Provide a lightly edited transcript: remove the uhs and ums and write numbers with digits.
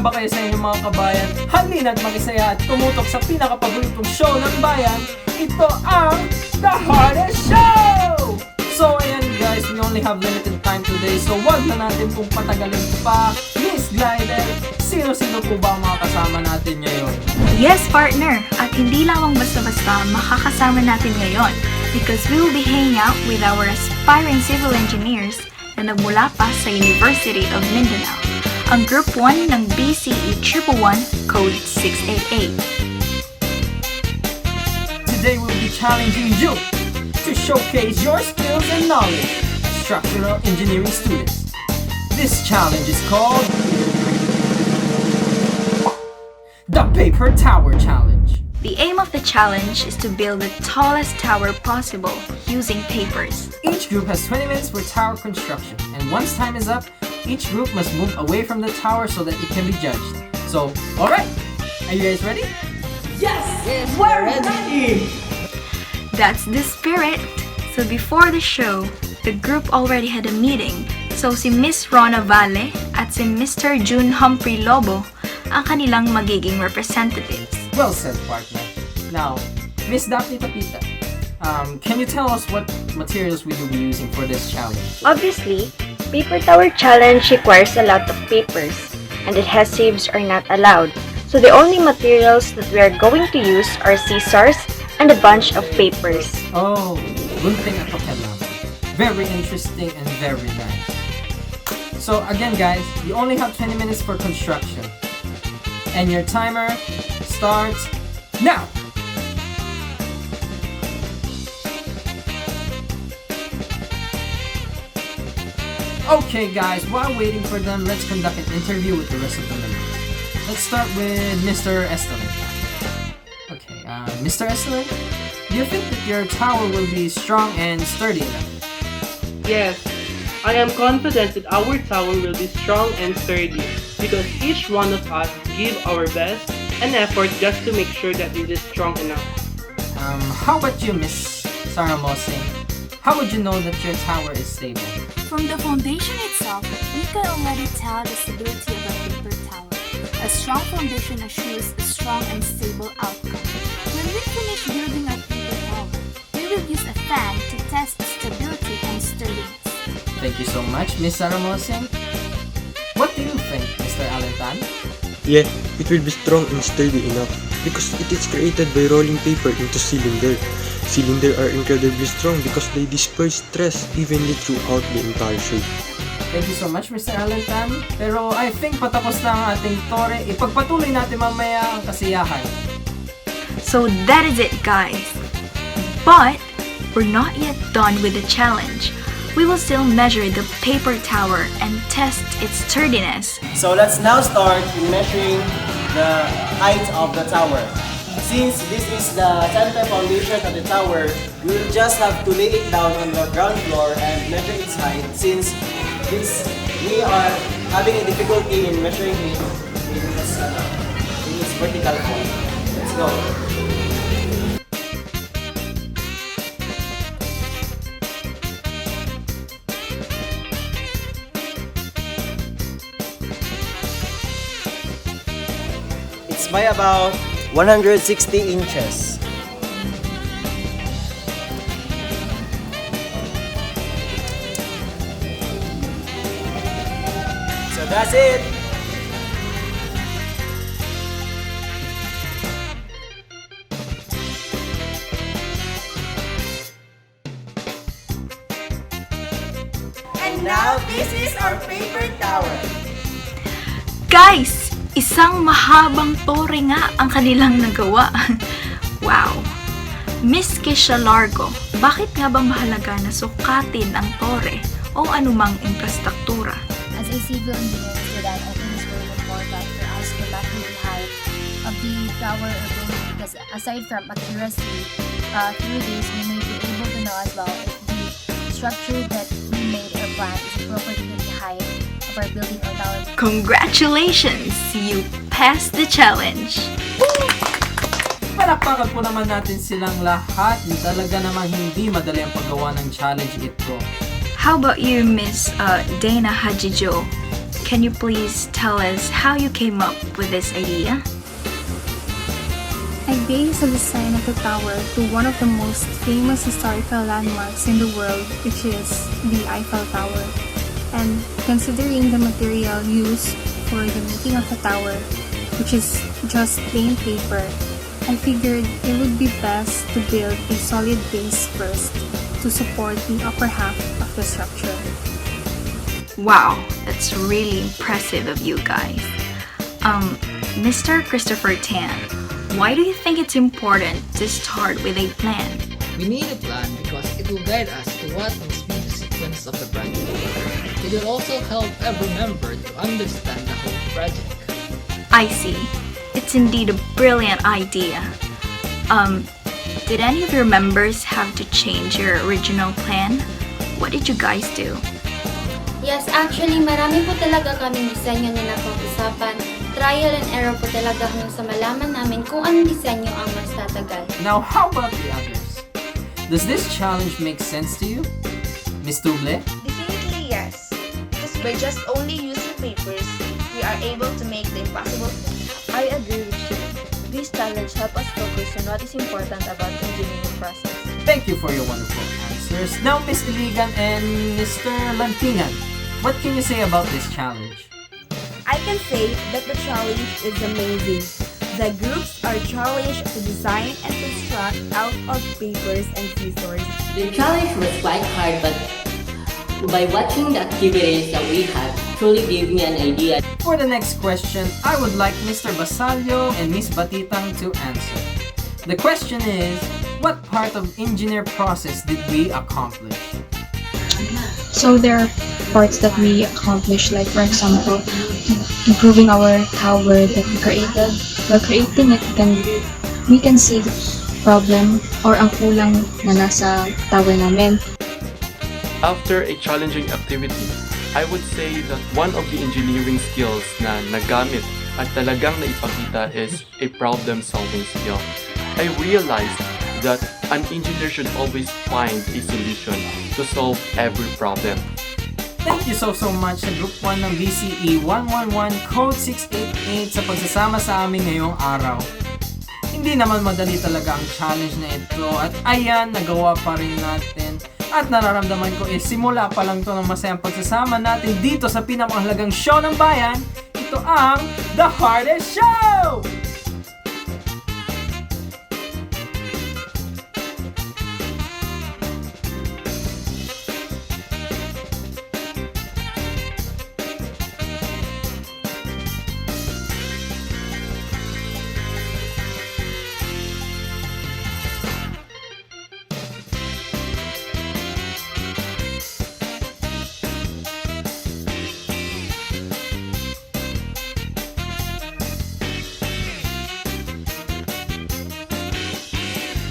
ba kayo sa inyong mga kabayan? Halina't mag-isaya at tumutok sa pinakapabulutong show ng bayan. Ito ang The Hardest Show! So ayan guys, we only have limited time today, so wag na natin pong patagalin pa. Miss Glider, sino-sino po ba ang mga kasama natin ngayon? Yes, partner! At hindi lamang basta-basta makakasama natin ngayon because we will be hanging out with our aspiring civil engineers na nagmula pa sa University of Mindanao, ang Group 1 ng BCE 111 Code 688. Today we'll be challenging you to showcase your skills and knowledge as structural engineering students. This challenge is called the Paper Tower Challenge. The aim of the challenge is to build the tallest tower possible using papers. Each group has 20 minutes for tower construction, and once time is up, each group must move away from the tower so that it can be judged. So, alright, are you guys ready? Yes, we're ready! That's the spirit! So before the show, the group already had a meeting. So si Miss Rona Valle at si Mr. June Humphrey Lobo ang kanilang magiging representatives. Well said, partner. Now, Miss Daphne Tapita, can you tell us what materials we will be using for this challenge? Obviously, Paper Tower Challenge requires a lot of papers, and adhesives are not allowed. So the only materials that we are going to use are scissors and a bunch of papers. Oh, gunting at papel lang. Very interesting and very nice. So again guys, you only have 20 minutes for construction. And your timer starts now! Okay guys, while waiting for them, let's conduct an interview with the rest of the members. Let's start with Mr. Esteban. Okay, Mr. Esteban, do you think that your tower will be strong and sturdy enough? Yes, I am confident that our tower will be strong and sturdy because each one of us give our best and effort just to make sure that it is strong enough. How about you, Miss Sarah Mosing? How would you know that your tower is stable? From the foundation itself, we can already tell the stability of a paper tower. A strong foundation assures a strong and stable outcome. When we finish building our paper tower, we will use a fan to test stability and sturdiness. Thank you so much, Miss Sarah Mosing. What do you think, Mr. Alentan? Yeah, it will be strong and sturdy enough because it is created by rolling paper into cylinder. Cylinders are incredibly strong because they disperse stress evenly throughout the entire shape. Thank you so much, Mr. Alentan. Pero I think patapos na ang ating tore. Ipagpatuloy natin mamaya ang kasiyahan. So that is it guys. But we're not yet done with the challenge. We will still measure the paper tower and test its sturdiness. So let's now start in measuring the height of the tower. Since this is the center foundation of the tower, we will just have to lay it down on the ground floor and measure its height since we are having a difficulty in measuring it in its vertical form. Let's go. It's by about 160 inches. So that's it. And now this is our paper tower. Guys! Isang mahabang tore nga ang kanilang nagawa. Wow! Miss Kisha Largo, bakit nga ba mahalaga na sukatin ang tore o anumang infrastruktura? As a civil engineer, student, I think it's very important for us to measure the height of the tower or building because aside from accuracy, through this we may be able to know as well if the structure that we made or planned is appropriate to the height of our building or tower. Congratulations! You passed the challenge! Palakpakan po naman natin silang lahat. Talaga namang hindi madali ang paggawa ng challenge ito. How about you, Miss Dana Hajijo? can you please tell us how you came up with this idea? I based the design of the tower to one of the most famous historical landmarks in the world, which is the Eiffel Tower. And considering the material used for the making of the tower, which is just plain paper, I figured it would be best to build a solid base first to support the upper half of the structure. Wow, that's really impressive of you guys. Mr. Christopher Tan, why do you think it's important to start with a plan? We need a plan because it will guide us to what and speed the sequence of the project. It will also help every member to understand the whole project. I see. It's indeed a brilliant idea. Did any of your members have to change your original plan? What did you guys do? Yes, actually, marami po talaga kaming disenyo na napag-usapan. Trial and error po talaga hanggang sa malaman namin kung anong disenyo ang mas tatagal. Now, how about the others? Does this challenge make sense to you? Miss Tuble? Definitely yes. Because by just only using papers, we are able to make the impossible. I agree with you. This challenge helps us focus on what is important about the engineering process. Thank you for your wonderful answers. Now, Miss Iligan and Mr. Lantingan, what can you say about this challenge? I can say that the challenge is amazing. The groups are challenged to design and construct out of papers and scissors. The challenge was quite hard, but by watching the activities that we had, truly gave me an idea. For the next question, I would like Mr. Basalio and Miss Batitang to answer. The question is, what part of engineer process did we accomplish? So there are parts that we accomplished, like for example, improving our tower that we created. While creating it, we can see the problem or ang kulang na nasa tower namin. After a challenging activity, I would say that one of the engineering skills na nagamit at talagang naipakita is a problem-solving skill. I realized that an engineer should always find a solution to solve every problem. Thank you so much sa Group 1 ng BCE 111 Code 688 sa pagsasama sa amin ngayong araw. Hindi naman madali talaga ang challenge na ito at ayan, nagawa pa rin natin. At nararamdaman ko simula pa lang to ng masayang pagsasama natin dito sa pinakamahalagang show ng bayan. Ito ang The Hardest Show!